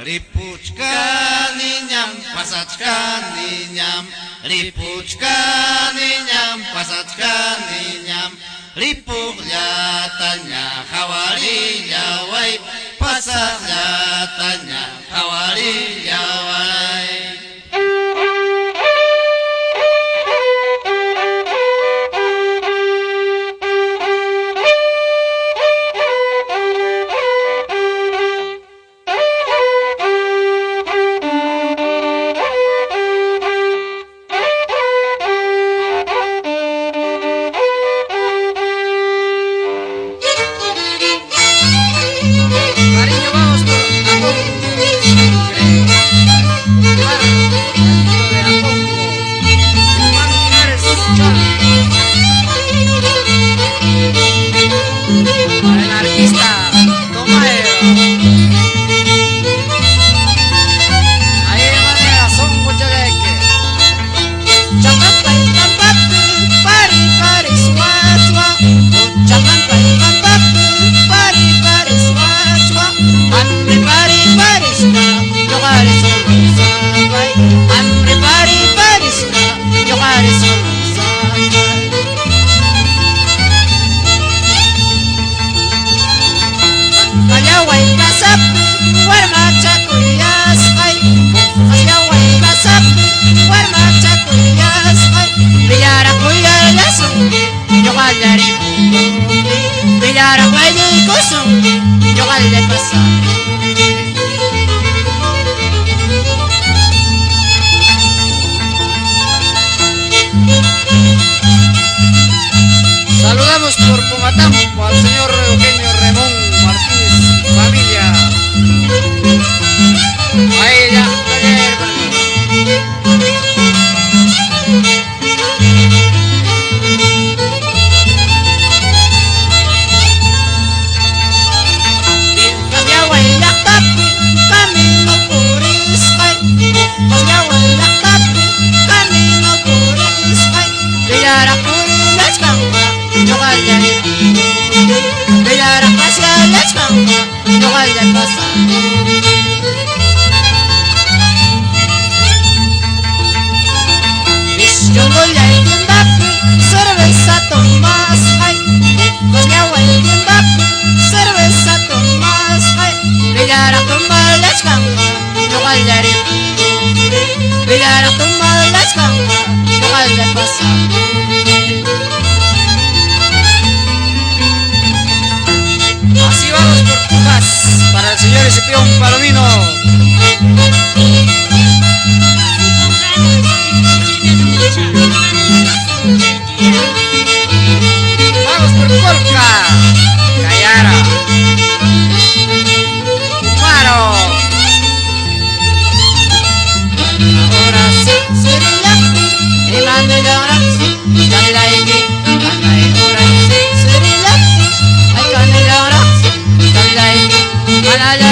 Ripuchka niñam, pasachka niñam, ripuchka niñam, pasachka niñam, ripuchlatanya hawariyaway, pasachlatanya hawariyaway. Saludamos por Pumatampo al señor Eugenio Ramón Martínez y familia. A ella, cerveza Tomás, ay, coñago el tiempo, cerveza Tomás, ay, billara tumba las canga, no galdaré, billara tumba las canga, no galdaré pasar. así vamos por Pujas para el señor Escipión Palomino. Vamos por Colca, Cayara, Paro. Ahora sí, sería, y mande ahora sí, dale la X, anda ahora sí, sería, ay, dale ahora sí, dale la X,